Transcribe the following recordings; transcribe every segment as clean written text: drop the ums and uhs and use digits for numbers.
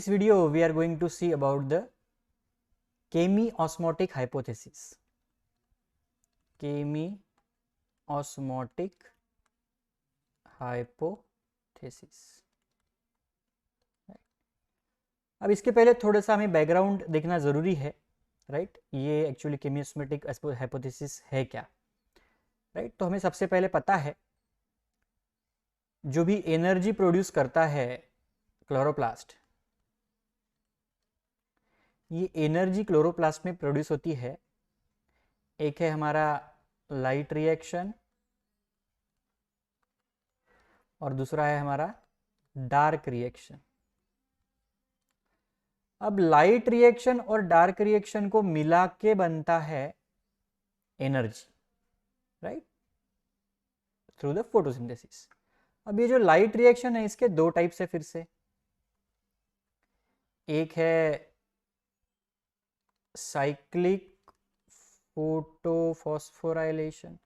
this video we are going to see about the chemiosmotic hypothesis. Chemiosmotic hypothesis. अब इसके पहले थोड़ा सा हमें बैकग्राउंड देखना ज़रूरी है, राइट? ये एक्चुअली केमियोस्मेटिक हाइपोथेसिस है क्या, राइट? तो हमें सबसे पहले पता है जो भी एनर्जी प्रोड्यूस करता है क्लोरोप्लास्ट, ये एनर्जी क्लोरोप्लास्ट में प्रोड्यूस होती है। एक है हमारा लाइट रिएक्शन और दूसरा है हमारा डार्क रिएक्शन। अब लाइट रिएक्शन और डार्क रिएक्शन को मिला के बनता है energy, right, through the photosynthesis. अब ये जो लाइट रिएक्शन है इसके दो टाइप्स है फिर से। एक है साइक्लिक फोटोफॉस्फोराइलेशन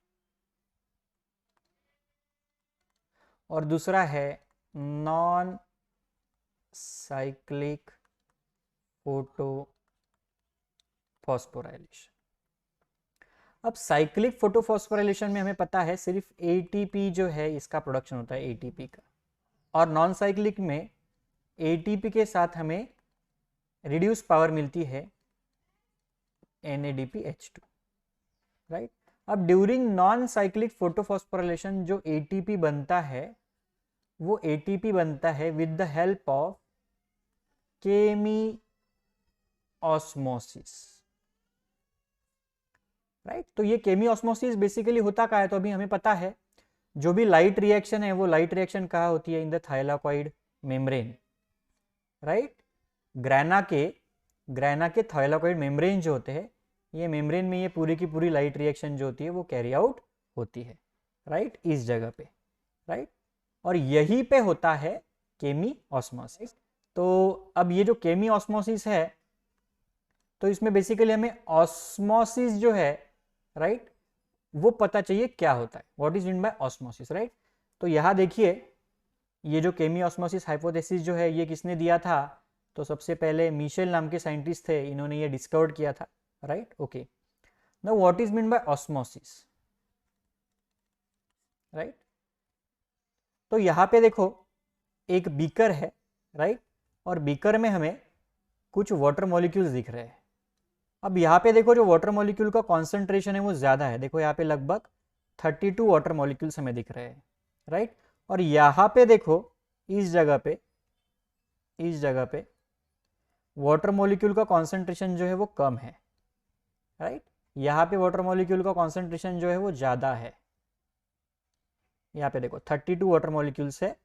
और दूसरा है नॉन साइक्लिक फोटोफॉस्फोराइलेशन। अब साइक्लिक फोटोफॉस्फोराइलेशन में हमें पता है सिर्फ एटीपी जो है इसका प्रोडक्शन होता है एटीपी का, और नॉन साइक्लिक में एटीपी के साथ हमें रिड्यूस पावर मिलती है NADPH2, राइट? अब ड्यूरिंग नॉन साइक्लिक फोटोफॉस्फोराइलेशन जो एटीपी बनता है वो एटीपी बनता है with the help of chemiosmosis, right? तो ये केमिओस्मोसिस बेसिकली होता क्या है, तो अभी हमें पता है जो भी लाइट रिएक्शन है वो लाइट रिएक्शन कहाँ होती है, in the thylakoid membrane, right? Grana के थाइलाकॉइड मेम्ब्रेन जो होते हैं, ये मेम्ब्रेन में ये पूरी की पूरी लाइट रिएक्शन जो होती है वो कैरी आउट होती है, राइट, इस जगह पे, राइट? और यहीं पे होता है केमिओस्मोसिस। तो अब ये जो केमिओस्मोसिस है तो इसमें बेसिकली हमें ऑस्मोसिस जो है, राइट, वो पता चाहिए क्या होता है, what is mean by osmosis, right? तो यहाँ देखिए ये जो केमिओस्मोसिस हाइपोथेसिस जो है ये किसने दिया था, तो सबसे पहले मिशेल नाम के साइंटिस्ट थे, इन्होंने ये डिस्कवर किया था, right? Okay, now what is mean by osmosis, right? तो यहाँ पे देखो एक बीकर है, राइट, और बीकर में हमें कुछ वाटर मॉलिक्यूल्स दिख रहे हैं। अब यहाँ पे देखो जो वाटर मॉलिक्यूल का कॉन्सेंट्रेशन है वो ज्यादा है, देखो यहाँ पे लगभग 32 वाटर मॉलिक्यूल्स हमें दिख रहे हैं, राइट? और यहाँ पे देखो इस जगह पे वाटर मॉलिक्यूल का कॉन्सेंट्रेशन जो है वो कम है, राइट? यहाँ पे वाटर मॉलिक्यूल का कॉन्सेंट्रेशन जो है वो ज्यादा है। यहाँ पे देखो 32 वाटर मॉलिक्यूल्स है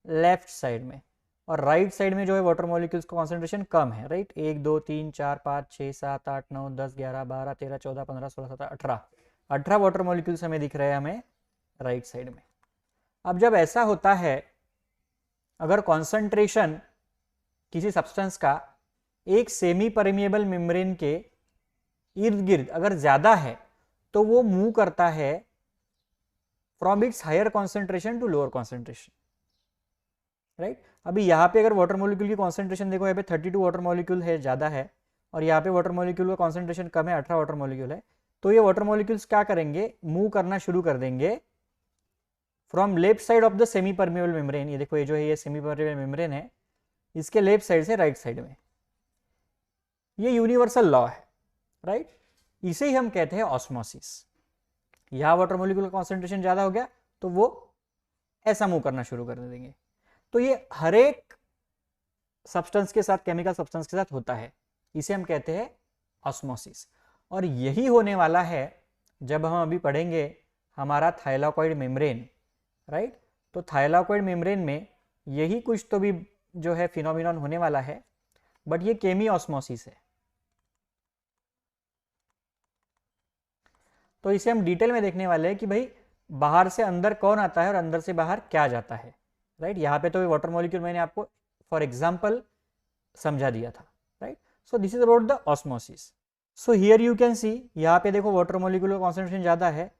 लेफ्ट साइड में, और राइट साइड में जो है वाटर मॉलिक्यूल्स का कॉन्सेंट्रेशन कम है, राइट? 1 2 3 4 5 6 7 8 9 10 11 12 13 14 15 16 17 18 वाटर मॉलिक्यूल्स हमें दिख रहे हैं हमें राइट साइड में। अब जब ऐसा होता है, अगर कॉन्सेंट्रेशन किसी सब्सटेंस का एक सेमी परमिएबल मेम्ब्रेन के इर्द गिर्द अगर ज्यादा है तो वो मूव करता है from its higher concentration to lower concentration, right? अभी यहाँ पे अगर वाटर मॉलिक्यूल की कॉन्सेंट्रेशन देखो, यहाँ पे 32 वाटर मॉलिक्यूल है ज्यादा है, और यहाँ पे वाटर मॉलिक्यूल का कॉन्सेंट्रेशन कम है, 18 वाटर मॉलिक्यूल है। तो ये वाटर मॉलिक्यूल्स क्या करेंगे, मूव करना शुरू कर देंगे from left side of the semi permeable membrane. ये देखो ये जो है ये सेमी परमिएबल मेम्ब्रेन है, इसके लेफ्ट साइड से राइट साइड में। ये यूनिवर्सल लॉ है, राइट? इसे ही हम कहते हैं ऑस्मोसिस। यहाँ वाटर मॉलिक्यूल का कॉन्सेंट्रेशन ज्यादा हो गया तो वो ऐसा मूव करना शुरू कर देंगे। तो ये हर एक सब्सटेंस के साथ, केमिकल सब्सटेंस के साथ होता है, इसे हम कहते हैं ऑस्मोसिस। और यही होने वाला है जब हम अभी पढ़ेंगे हमारा थाइलाकॉइड मेम्ब्रेन, राइट? तो थाइलाकॉइड मेम्ब्रेन में यही कुछ तो भी जो है फिनोमिनन होने वाला है, बट ये केमिओस्मोसिस है। तो इसे हम डिटेल में देखने वाले हैं कि भाई बाहर से अंदर कौन आता है और अंदर से बाहर क्या जाता है, राइट? यहाँ पे तो वाटर मॉलिक्यूल मैंने आपको फॉर एग्जांपल समझा दिया था, right? So this is about the osmosis. So here you can see, यहाँ पे देखो वाटर मॉलिक्यूल का कॉन्सेंट्रेशन ज्यादा है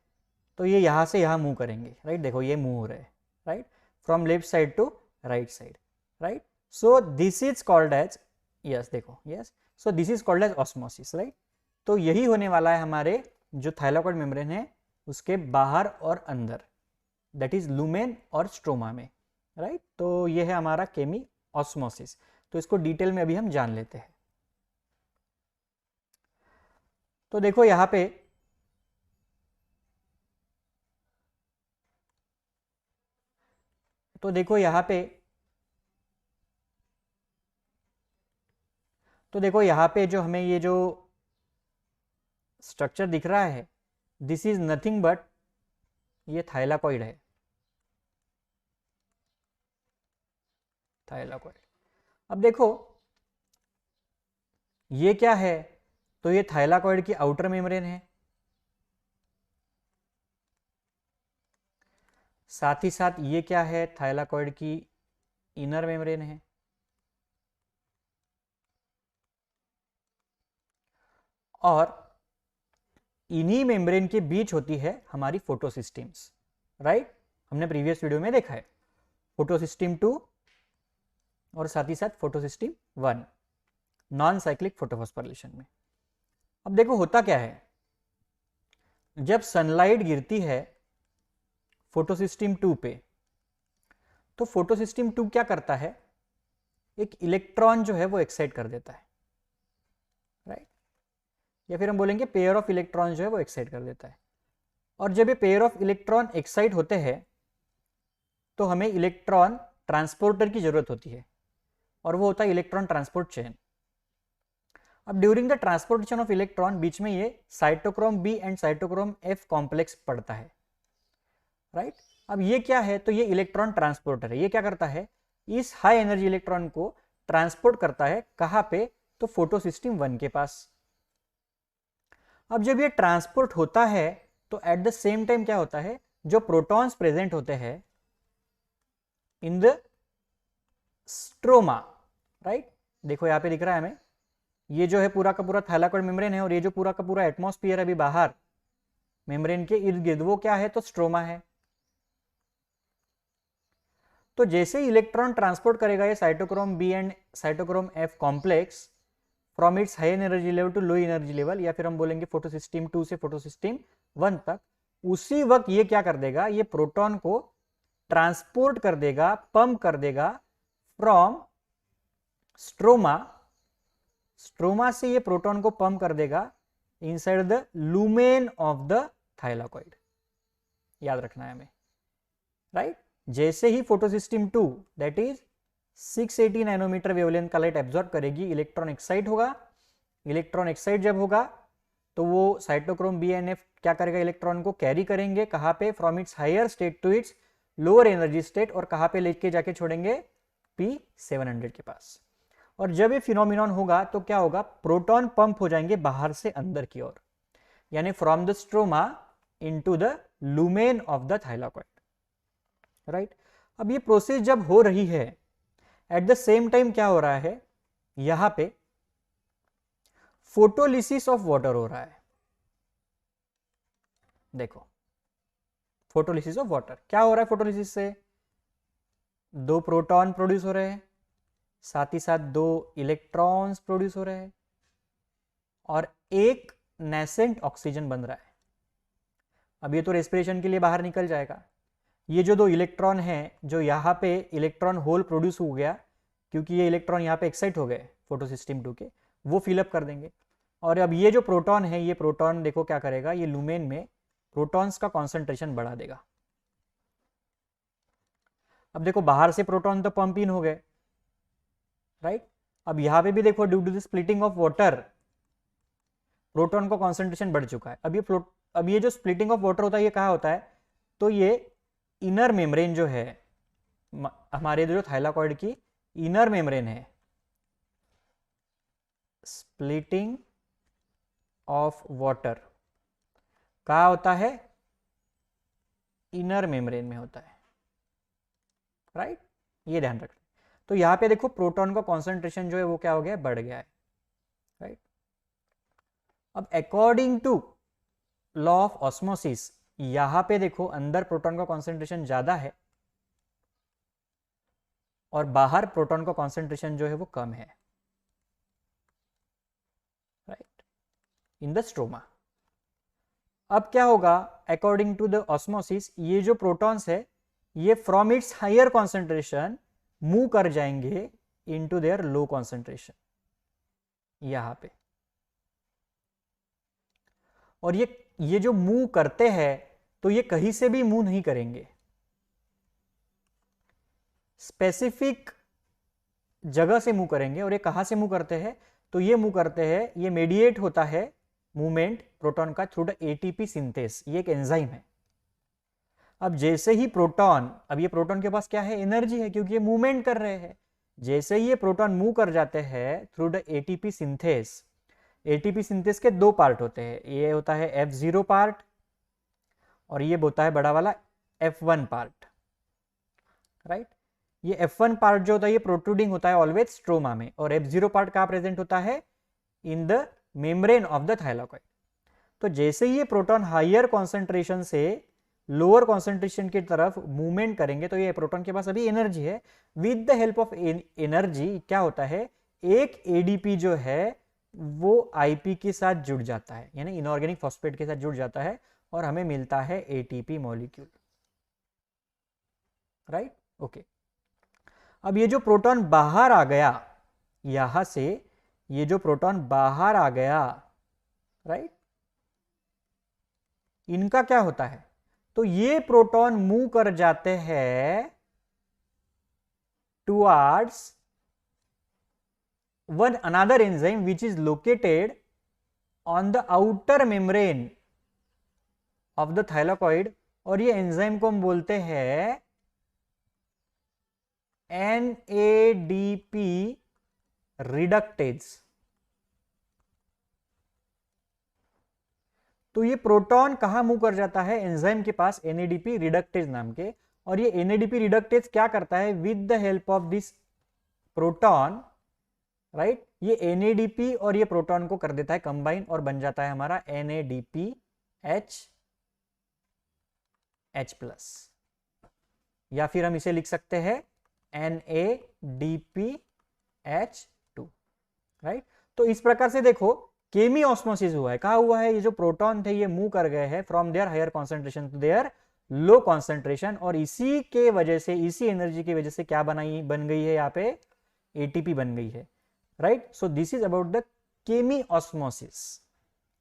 तो ये यहाँ से यहाँ मूव करेंगे, राइट? देखो ये मूव हो रहे हैं, right, from left side to right side, right? So this is called as, yes देखो, yes, so this is called as osmosis, right. तो यही होने वाला है हमारे जो थाइलाकॉइड मेम्ब्रेन है उसके बाहर और अंदर, दैट इज लुमेन और स्ट्रोमा में, राइट। तो ये है हमारा केमी ऑस्मोसिस। तो इसको डिटेल में अभी हम जान लेते हैं। तो देखो यहाँ पे तो देखो यहाँ पे तो देखो यहाँ पे जो हमें ये जो स्ट्रक्चर दिख रहा है, दिस इज नथिंग बट ये थाइलाकॉइड है, थाइलाकॉइड। अब देखो ये क्या है, तो ये थाइलाकॉइड की आउटर मेम्ब्रेन है, साथ ही साथ ये क्या है, थाइलाकॉइड की इनर मेम्ब्रेन है, और इन्हीं मेम्ब्रेन के बीच होती है हमारी फोटोसिस्टम्स, राइट। हमने प्रीवियस वीडियो में देखा है फोटोसिस्टम 2 और साथ ही साथ फोटोसिस्टम 1 नॉन साइक्लिक फोटोफॉस्फोरिलेशन में। अब देखो होता क्या है, जब सनलाइट गिरती है फोटोसिस्टम 2 पे, तो फोटोसिस्टम 2 क्या करता है, एक इलेक्ट्रॉन जो है वो एक्साइट कर देता है, राइट, या फिर हम बोलेंगे पेयर ऑफ इलेक्ट्रॉन जो है वो एक्साइट कर देता है। और जब ये पेयर ऑफ इलेक्ट्रॉन एक्साइट होते हैं तो हमें इलेक्ट्रॉन ट्रांसपोर्टर की जरूरत होती है, और वो होता है इलेक्ट्रॉन ट्रांसपोर्ट चेन। अब during the transportation of electron बीच में ये cytochrome B and cytochrome F complex पड़ता है, राइट। अब ये क्या है, तो ये इलेक्ट्रॉन ट्रांसपोर्टर है। ये क्या करता है, इस हाई एनर्जी इलेक्ट्रॉन को ट्रांसपोर्ट करता है, कहां पे, तो फोटोसिस्टम 1 के पास। अब जब ये ट्रांसपोर्ट होता है तो एट द सेम टाइम क्या होता है, जो प्रोटॉन्स प्रेजेंट होते हैं इन द स्ट्रोमा, राइट, देखो यहां पे दिख रहा है हमें, ये जो है पूरा का पूरा थाइलाकॉइड मेम्ब्रेन है, और ये जो पूरा का पूरा एटमॉस्फेयर अभी बाहर मेम्ब्रेन के इर्द गिर्द वो क्या है, तो स्ट्रोमा है। तो जैसे ही इलेक्ट्रॉन ट्रांसपोर्ट करेगा ये cytochrome B and cytochrome F complex from its high energy level to low energy level, या फिर हम बोलेंगे फोटोसिस्टम 2 से फोटोसिस्टम 1 तक, उसी वक्त ये क्या कर देगा, ये प्रोटॉन को ट्रांसपोर्ट कर देगा, पंप कर देगा फ्रॉम स्ट्रोमा, स्ट्रोमा से ये प्रोटॉन को पंप कर देगा inside the lumen of the thylakoid, याद रखना है हमें, राइट। जैसे ही photosystem 2 that is 680 nanometer wavelength का लाइट एब्जॉर्ब करेगी, इलेक्ट्रॉन एक्साइट होगा। इलेक्ट्रॉन एक्साइट जब होगा तो वो साइटोक्रोम बी एन एफ क्या करेगा, इलेक्ट्रॉन को कैरी करेंगे, कहां पे, from its higher state to its lower energy state, और कहां पे लेके जाके छोड़ेंगे, P700 के पास। और जब ये फिनोमिनॉन होगा तो क्या होगा, प्रोटॉन पंप हो जाएंगे बाहर से अंदर की ओर, यानी from the stroma into the lumen of the thylakoid, right. अब ये प्रोसेस जब हो रही है, एट द सेम टाइम क्या हो रहा है, यहां पे फोटोलिसिस ऑफ वाटर हो रहा है। देखो फोटोलिसिस ऑफ वाटर क्या हो रहा है, फोटोलिसिस से 2 प्रोटॉन प्रोड्यूस हो रहे हैं, साथ ही साथ 2 इलेक्ट्रॉन्स प्रोड्यूस हो रहे हैं, और एक नेसेंट ऑक्सीजन बन रहा है। अब ये तो रेस्पिरेशन के लिए बाहर निकल जाएगा। ये जो 2 इलेक्ट्रॉन हैं, जो यहाँ पे इलेक्ट्रॉन होल प्रोड्यूस हो गया, क्योंकि ये इलेक्ट्रॉन यहाँ पे एक्साइट हो गए फोटोसिस्टम 2 के, वो फिलअप कर देंगे। और अब ये जो प्रोटॉन है, ये प्रोटॉन देखो क्या करेगा, ये लुमेन में प्रोटॉन्स का कॉन्सेंट्रेशन बढ़ा देगा। अब देखो बाहर से प्रोटॉन तो पंप इन हो गए, राइट। अब यहाँ पे भी देखो due to the splitting of water proton का कॉन्सेंट्रेशन बढ़ चुका है। अब ये जो स्प्लिटिंग ऑफ वाटर होता है ये कहाँ होता है, तो ये इनर मेम्ब्रेन जो है हमारे जो थाइलाकॉइड की इनर मेम्ब्रेन है, स्प्लिटिंग ऑफ वाटर कहाँ होता है, इनर मेम्ब्रेन में होता है, राइट, ये ध्यान रखना। तो यहां पे देखो प्रोटॉन का कॉन्सेंट्रेशन जो है वो क्या हो गया, बढ़ गया है, राइट। अब according to law of osmosis, यहां पे देखो अंदर प्रोटॉन का कॉन्सेंट्रेशन ज्यादा है, और बाहर प्रोटॉन का कॉन्सेंट्रेशन जो है वो कम है, राइट, इन द स्ट्रोमा। अब क्या होगा, अकॉर्डिंग टू द ऑस्मोसिस ये जो प्रोटॉन्स है ये from its higher concentration move कर जाएंगे इनटू देयर लो कॉन्सेंट्रेशन यहां पे। और ये जो मूव करते हैं तो ये कहीं से भी मूव नहीं करेंगे, स्पेसिफिक जगह से मूव करेंगे। और ये कहां से मूव करते हैं, तो ये मूव करते हैं, ये मेडिएट होता है मूवमेंट प्रोटॉन का थ्रू द एटीपी सिंथेस, ये एक एंजाइम है। अब जैसे ही प्रोटॉन, अब ये प्रोटॉन के पास क्या है, एनर्जी है, क्योंकि ये मूवमेंट कर रहे हैं। जैसे ही ये प्रोटॉन मूव कर जाते हैं through the ATP synthase, ATP synthase के दो पार्ट होते हैं, ये होता है F0 पार्ट और ये होता है बड़ा वाला F1 पार्ट, राइट। ये F1 पार्ट जो होता है ये प्रोट्रूडिंग होता है ऑलवेज स्ट्रोमा में, और F0 पार्ट कहां प्रेजेंट होता है, in the membrane of the thylakoid. तो जैसे ही ये प्रोटॉन हायर कॉन्सेंट्रेशन से लोअर कॉन्सेंट्रेशन की तरफ मूवमेंट करेंगे, तो ये प्रोटॉन के पास अभी एनर्जी है। With the help of energy क्या होता है, एक एडीपी जो है वो आईपी के साथ जुड़ जाता है, यानी इनऑर्गेनिक फॉस्फेट के साथ जुड़ जाता है और हमें मिलता है एटीपी मॉलिक्यूल, राइट, ओके। अब ये जो प्रोटॉन बाहर आ गया यहां से, ये जो प्रोटॉन बाहर आ गया, राइट, इनका क्या होता है, तो ये प्रोटॉन मूव कर जाते हैं towards one another enzyme which is located on the outer membrane of the thylakoid, और ये एंजाइम को हम बोलते हैं NADP रिडक्टेज। तो ये प्रोटॉन कहां मूव कर जाता है, एंजाइम के पास NADP रिडक्टेज नाम के, और ये NADP रिडक्टेज क्या करता है, with the help of this proton, right, ये NADP और ये प्रोटॉन को कर देता है कंबाइन और बन जाता है हमारा NADPH, या फिर हम इसे लिख सकते हैं NADPH2, राइट। तो इस प्रकार से देखो केमी ऑस्मोसिस हुआ है, कहा हुआ है, ये जो प्रोटॉन थे ये मूव कर गए हैं from their higher concentration to their low concentration, और इसी के वजह से, इसी एनर्जी की वजह से क्या बन गई है, यहाँ पे एटीपी बन गई है, right. So this is about the chemiosmosis,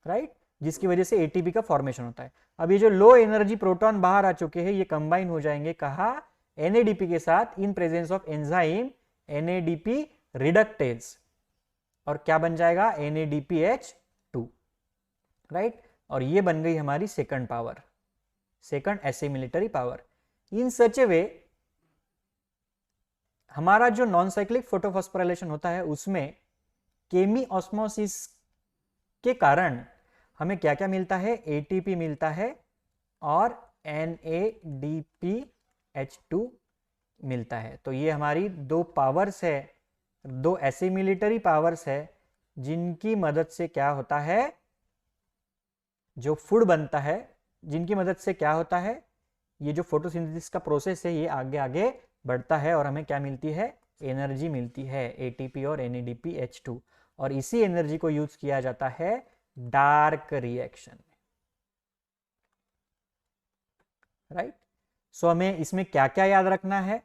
right, जिसकी वजह से एटीपी का फॉर्मेशन होता है। अब ये जो लो एनर्जी प्रोटॉन बाहर आ चुके हैं ये कंबाइन हो जाएंगे कहा, NADP के साथ, in presence of enzyme NADP reductase, और क्या बन जाएगा, NADPH2, राइट। और ये बन गई हमारी second power, second assimilatory power. In such a way हमारा जो नॉन साइक्लिक फोटोफॉस्फोराइलेशन होता है उसमें केमी ऑस्मोसिस के कारण हमें क्या क्या मिलता है, एटीपी मिलता है और NADPH2 मिलता है। तो ये हमारी दो पावर्स है, दो एसिमिलेटरी पावर्स है, जिनकी मदद से क्या होता है, जो फूड बनता है, जिनकी मदद से क्या होता है, ये जो फोटोसिंथेसिस का प्रोसेस है ये आगे आगे बढ़ता है और हमें क्या मिलती है, एनर्जी मिलती है, एटीपी और NADPH2, और इसी एनर्जी को यूज किया जाता है डार्क रिएक्शन में, राइट। सो हमें इसमें क्या क्या याद रखना है,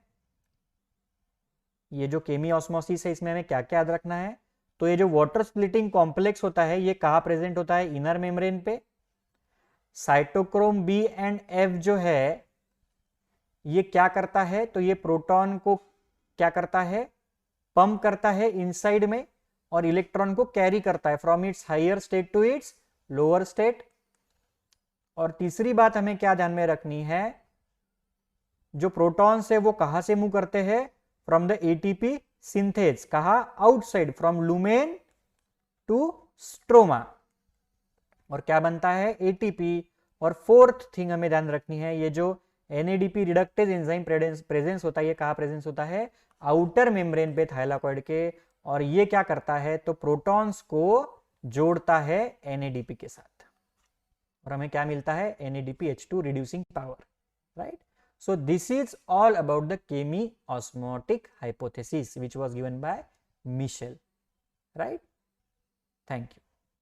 ये जो केमी ऑस्मोसिस है इसमें हमें क्या क्या याद रखना है, तो ये जो वाटर स्प्लिटिंग कॉम्प्लेक्स होता है ये कहां प्रेजेंट होता है, इनर मेम्ब्रेन पे। साइटोक्रोम बी एंड एफ जो है ये क्या करता है, तो ये प्रोटॉन को क्या करता है, पंप करता है इनसाइड में, और इलेक्ट्रॉन को कैरी करता है from its higher state to its lower state. और तीसरी बात हमें क्या ध्यान में रखनी है, जो प्रोटॉन्स है वो कहां से मूव करते हैं, फ्रॉम द एटीपी सिंथेस, कहा, outside, from lumen to stroma, और क्या बनता है, एटीपी। और फोर्थ थिंग हमें ध्यान रखनी है, ये जो NADP रिडक्टेज एंजाइम प्रेजेंस होता है ये कहां प्रेजेंस होता है, आउटर मेम्ब्रेन पे थाइलाकॉइड के, और ये क्या करता है, तो प्रोटॉन्स को जोड़ता है NADP के साथ, और हमें क्या मिलता है, NADPH2 reducing power, right. So this is all about the chemiosmotic hypothesis which was given by Michel, right? Thank you.